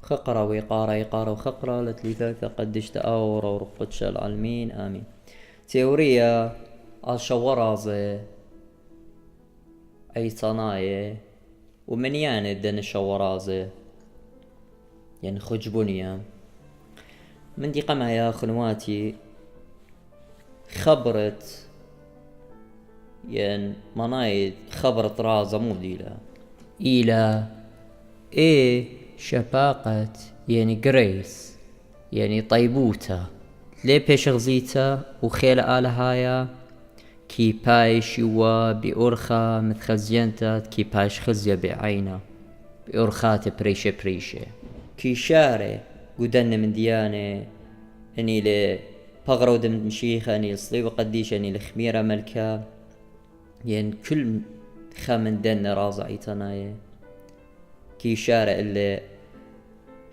خقرة ويقارة يقارة وخقرة لتلثاثة قدش تأورة ورقدش العالمين آمين. تيورية الشورازة أي صناية ومن يعني دن الشورازة يعني خجبونيا من دي قمع يا خنواتي خبرت يعني منايد خبرت رازة مو ديلا إلى إيه شفاقة يعني جريس يعني طيبوتا ليه بيش غزيتا وخيل آلهايا كي بايش يوا بأرخا متخزينتا كي بايش خزيا بعينا بأرخات بريشة بريشة كي شاري قدن من ديانة اني ل بغرو دم مشيخة اني لصليب قديش اني لخميرة ملكا يعني كل خامن دن رازع ايتناي كي شارع اللي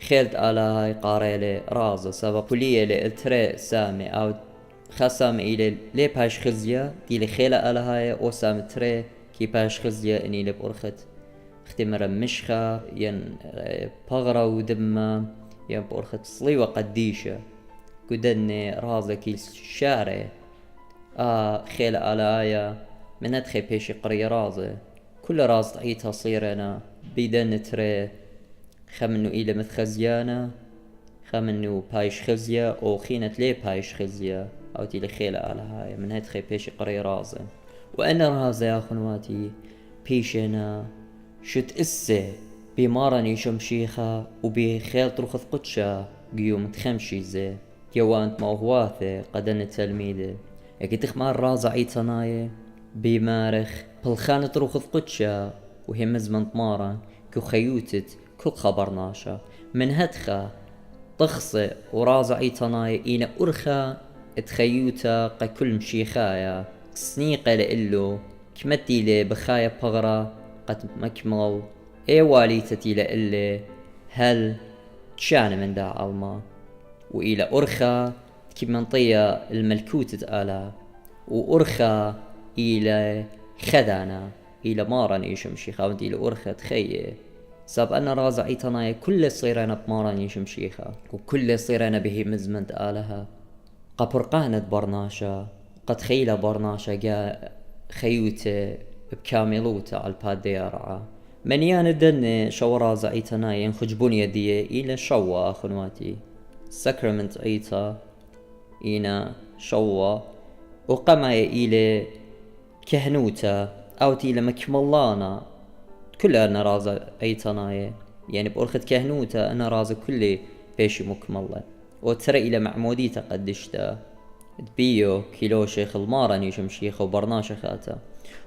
خيلت على هاي قاريلي رازة سبب كلية لإلتري سامي او خسام إلي لي باش خزيا دي لخيلة على هاي او سام تري كي باش خزيا اني لبأرخت اختمر مشخة ين بغرو دم ين بأرخت صليوة قديشة قدني رازة كي شارع خيلة على هاي من ادخي بيشي قرية رازة كل راز تعيتها صيرنا بيدن تري خمنو إلى متخزيانا خمنو بايش خزيا أو خينة لي بايش خزيا أو تيلي خيلة على هاي من هدخي بيشي قري رازة وأنا رازة يا خنواتي بيشنا شت إسي بمارني شمشيخة وبخيل ترخث قدشة قيوم تخمشي زي يوانت موهواثي قدن تلميذي اكي تخمار رازة عيتناي بمارخ بالخانة ترخث قدشة وهي مزمن طمارة كو خيوتت كل خبرناشا من هدخا طخصة ورازع ايتناي إينا أرخا اتخيوتا قا كل مشيخايا سنيقة لإلو كمتي لي بخايا بغرا قد مكمل اي واليتتي لإلي هل تشان من دا عالما وإلى أرخا كي منطية الملكوت تآلا وأرخا إلى خدانا إلى مارن إيشم شيخا ودي إلى أرخا تخيه ساب أنا رازع إيتناي كل صيرنا بمارن يشم شيخا وكل صيرنا به مزمن آلها قبرقانة برناشا قد خيلة برناشا جا خيوته بكاملوته على الباد ديارعا من يان دن شو رازع إيتناي ينخجبون يدي إلى شوا أخنواتي ساكرمنت إيتا إينا شوا وقمع إلى كهنوتا أو تيلة مكملانا كل أنا رازة أيتناي يعني بأرخد كهنوتا أنا رازة كل بيشي مكملة وترى إلى معموديتا قدشتا تبيو كيلو شيخ المارن يشم شيخة وبرناشة خاتا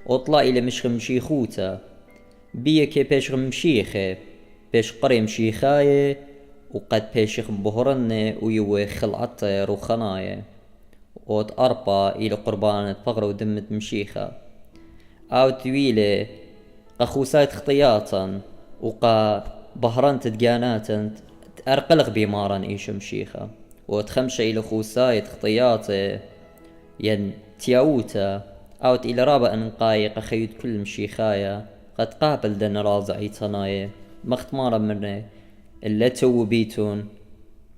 وطلع إلى مشخ مشيخوتا بيا كي بيشغ مشيخة بيش قري مشيخاية وقد بيشغ بهرن ويوي خلعت روخناية وتأربا إلى قربانة فغر ودمت مشيخة أو تويلة قخوسات خطياتا وقا بهرنت تجاناتا أرقلغ بمارن إيشم شيخة وتخمشة إلى خوسايت خطياتا ين تياوتا أو إلى رابع أنقايق خيود كل مشيخايا قد قابل دن رازع يتناي مختمارا منه اللي تو بيتون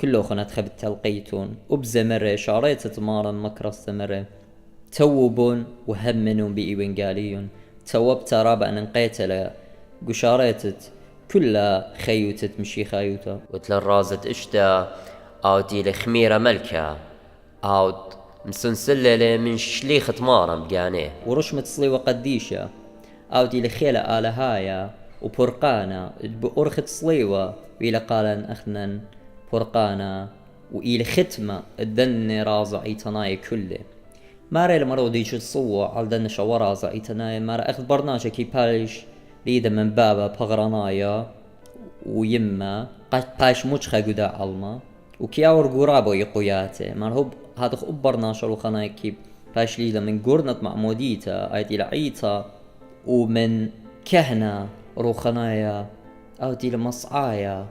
كله خنات خبت تلقيتون وبزمرة شعريت تمارا مكرس مرة توبون وهمنون بإيوين قاليون توبت رابع ننقيتلا قشاريتت كلها خيوتت مشي خيوتا وتل رازت اشتا او تيلي خميرة ملكة او مسنسلة من شليخة مارا بقانيه ورشمة صليوة قديشة او دي لخيلة آلهايا وبرقانا بأرخة صليوة وإلى قالن أخنن برقانا وإلى ختمة الدن رازع ايتناي كله ماري المرو ديش الصوة على دن شوارع زعيتناي ماري أخذ برناشا كي بالش ليدا من بابا بغرانايا ويما قاش مجخة قدا علما وكي أور قرابو يقوياته مار هو هذا خب برناشا وخناي كي باش ليدا من قرنة معموديتا ايتي لعيتا ومن كهنة روخنايا او دي لمصعايا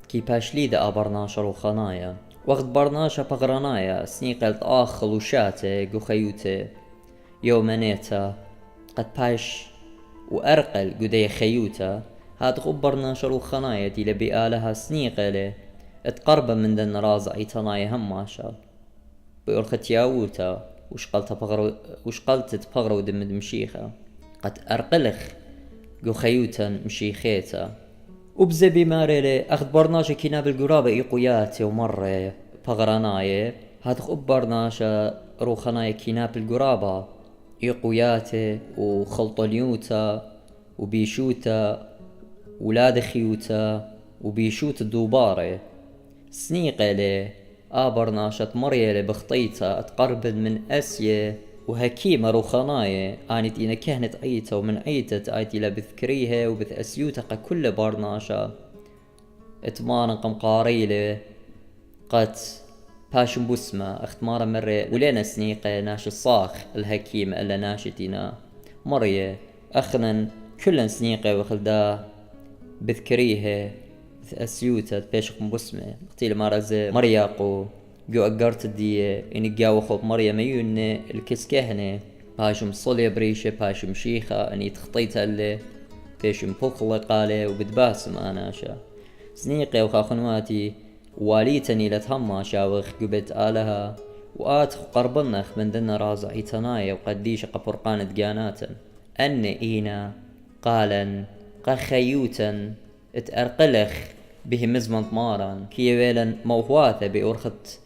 كي باش ليدا برناشا روخنايا وقت برناشا بغرانايا سنيقلت آخل وشاتي قو يومانيتا قد باش وأرقل قدي خيوتا هاد غبرنا شرو خنايا دي لبيالها سنيقلة اتقرب من دن رازع تناي هماشا بيورخت ياوتا وش قلت تبغرو دمد مشيخة قد أرقلخ جو خيوتا مشيخيتا وبزي بماريلي أخذ برناشا كيناب القرابة إيقوياتي ومرة بغراناي هاد برناشا روخناي كيناب القرابة إيقوياتي وخلطليوتا وبيشوتا ولاد خيوتا وبيشوت الدوباري سنيقلي برناشة مريلي بخطيتا اتقرب من اسيا وهكيمة روخناية آنت إنا كهنت عيتا ومن عيتا آيت إلا بذكريها وبث أسيوتا كل برناشا اتمانا قمقاريلي قد باشم بسمة اختمارا مرة ولينا سنيقة ناش الصاخ الهكيمة ألا ناشتنا مرية أخنا كلن سنيقة وخلدا بذكريها بث أسيوتا باشم بسمة قتيل مارزة مرياقو جو أقرت الدية إني جاو خوب مريم ميون الكسكهنة باشم صلي بريشة باشم شيخة أني تخطيتها اللي باشم بوخلة قالي وبدباسم أنا شا سنيقي وخاخنواتي واليتني لتهما شاوخ قبت آلها وآتخ قربنخ من دنا رازعي تنايا وقديش قفرقانة جاناتا أن إينا قالا قخيوتا اتأرقلخ به مزمن طمارا كي ويلا موهواثة بأرخت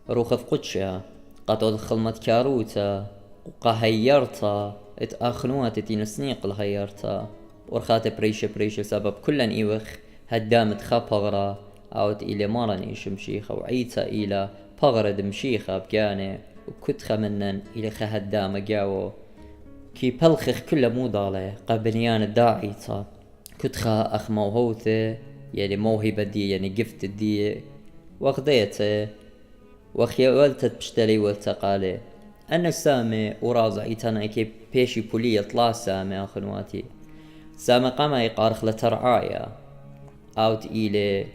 روخذ قدشة قد أدخلمت كاروتا وقهيرتا اتأخنوات تنسنيق الهيرتا ورخات بريشة سبب كلن إيوخ هدامت خبغرة أوت إلى مرني شمشيخة وعيتا إلى بغرد مشيخة بجاني وكتخة منن إلى خهدامة جاو كي بلخخ كل موضالة قبنيان الداعيتا كتخة أخ موهوثة يعني موهبة دي يعني جفت دي وخذيته وخيولتت بشتري والتقالي أنا سامي ورازع إيتانا كي بيشي بولية طلا سامي أخنواتي سامي قاما يقارخ لترعايا أوت إلي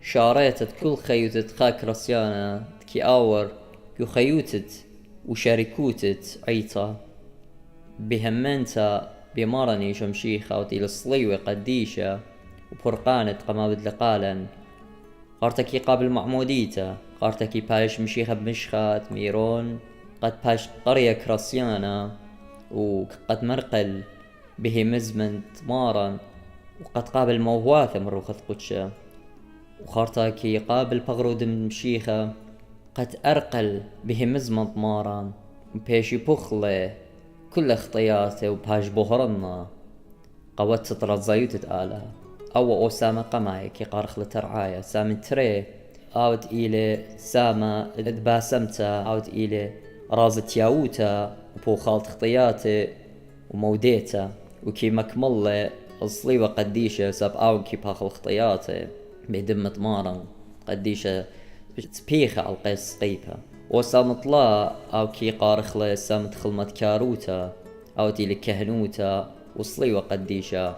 شاريتت كل خيوتت خاك رسيانا كي آور كي خيوتت وشاركوتت عيتا بهمنتا بمارني شمشيخة أوت إلي الصليوة قديشة وبرقانت قمابد لقالا قارتكي قابل معموديتا قارتكي باش مشيخة بمشخات ميرون قد باش قرية كراسيانا وقد مرقل به مزمن تمارا وقد قابل موهواثة من روخة قدشة وخارتكي قابل بغرود مشيخة قد أرقل به مزمن تمارا وبيشي بخلة كل خطياته وباش بهرنا قوات تطرد زيوتت آلها أو أسامة قماي كي قارخ لترعايا سامن تري أوت إلى سامة اتباسمتا أوت إلى رازت ياوتا وبو خالت خطياتي وموديتا وكي مكملة الصليوة قديشة ساب أو كي باخل خطياتي بدمة مارن قديشة تبيخة على القيس قيبها وسامة طلا أو كي قارخ له سامة خلمت كاروتا أوت إلى كهنوتا وصليوة قديشة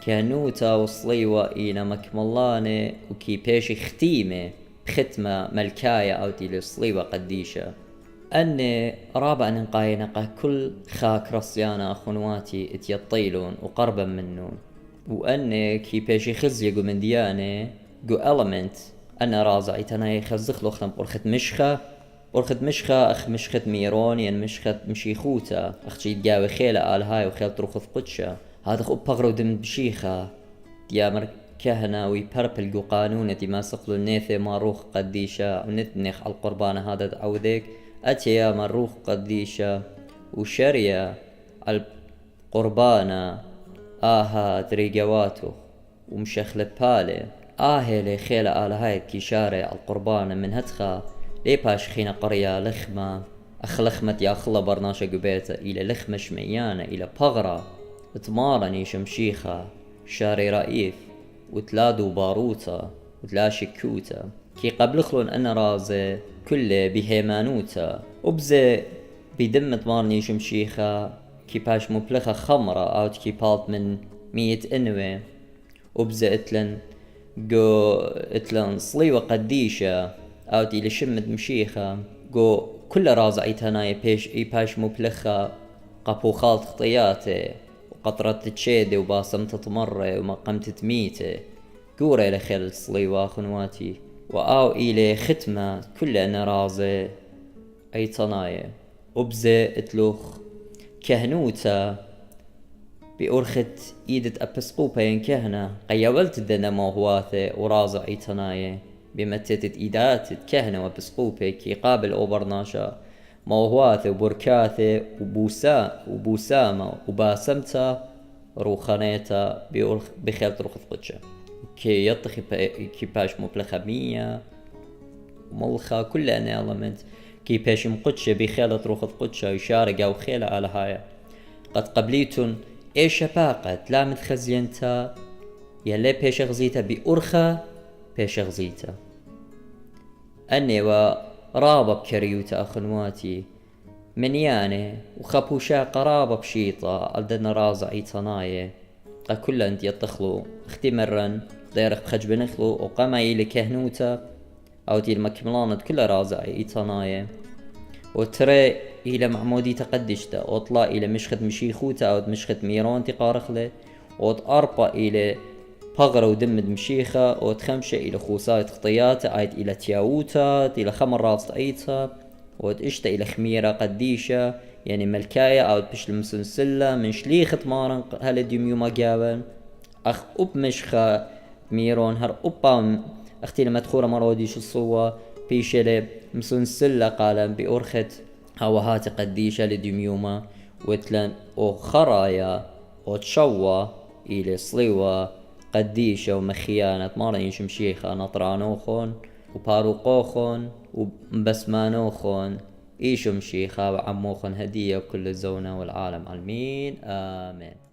كانوتا وصليوة إينا مكملاني وكي بيشي ختيمة ختمة ملكاية أو تيلي صليوة قديشة أني رابع نقاينقه كل خاك رصيانا أخواتي اتيطيلون وقربا منون وأني كي بيشي خزيقو من دياني جو ألمنت أنا رازعي تناي خزخ لوخنا برخت مشخة أخ مشخة ميرون ين مشخة مشيخوتا أخشي تقاوي خيلة آلهاي وخيل تروخذ قدشة هذا خب بغرو دم بشيخة ديامر كهنة ويبربل جو قانونة دي ما سقلو النيثي ماروخ قديشة ونتنخ على القربان هذا تعودك أتيا ماروخ قديشة وشريا على القربانة دريقواتو ومشخلة بالي لي خيلة آلهاي كيشاري على القربانة من هتخا لي باش خينا قرية لخمة أخلخمت يا أخلا برناشا قبيتا إلى لخمة شميانة إلى بغرة تمارني شمشيخة شاري رئيف وتلادو باروتا وتلا شكوتا كي قبل خلون أنا رازي كله بهيمانوتا وبزي بدم تمارني شمشيخة كي باش مبلخة خمرة أو كي بالت من 100 إنوي وبزي اتلن صليوة قديشة أو تيلي شمد مشيخة كل رازعي تناي باش مبلخة قبو خالت خطياتي قطرة تشيدي وباسمت تمرة ومقمت تميته قورة لخل صليوا خنواتي وآو إلي ختمة كل أنا رازة أي طناية وبزة اتلوخ كهنوتا بأرخت إيدت أبسقوبة ينكهنة قيولت الدنا موهواثة ورازة أي طناية بمتتت إيدات كهنة وبسقوبة كي قابل أوبرناشا موهواثة وبركاثة وبوسامة وباسمتا روخانيتا بخيلت روخ قدشة كي يطخي كي باش مبلخمية وملخة كل أنا ألمنت كي باش مقدشة بخيلت روخ قدشة يشارق أو خيلة على هاي قد قبليتن إيه شباقة لا متخزينتا يلي بيش غزيتا بأرخة بيش غزيتا أني ورابة بكريوتا أخنواتي منياني وخبوشا قرابة بشيطة ألدنا رازع إيطاناية كل أنت يطخلو اختي مرن ديرخ بخج بنخلو وقاما إلي كهنوتا أو تي المكملانة كل رازع إيطاناية وترى إلى معمودي تقدشتا وطلع إلى مشخت مشيخوتا أو مشخت ميرون تقارخله وتقربا إلى بغرة ودمد مشيخة وتخمشة إلى خوسات خطيات عايد إلى تياوتا إلى خمر راس أيتها وتشتا إلى خميرة قديشة يعني ملكاية أو بش المسلسلة من شليخة مارن هالديوم يوم جابن أخ أب مشخة ميرون هر أبا أختي لما تخورة مروديش الصوة بيشلة مسلسلة قالن بأرخت هواهات قديشة لديوم يوما وتلن وخرايا وتشوى إلى صليوة قديشة ومخيانة مارن يشم شيخة نطرانوخون وباروقوخون وبسمانوخون إيشم شيخة وعموخون هدية وكل الزونة والعالم علمين آمين.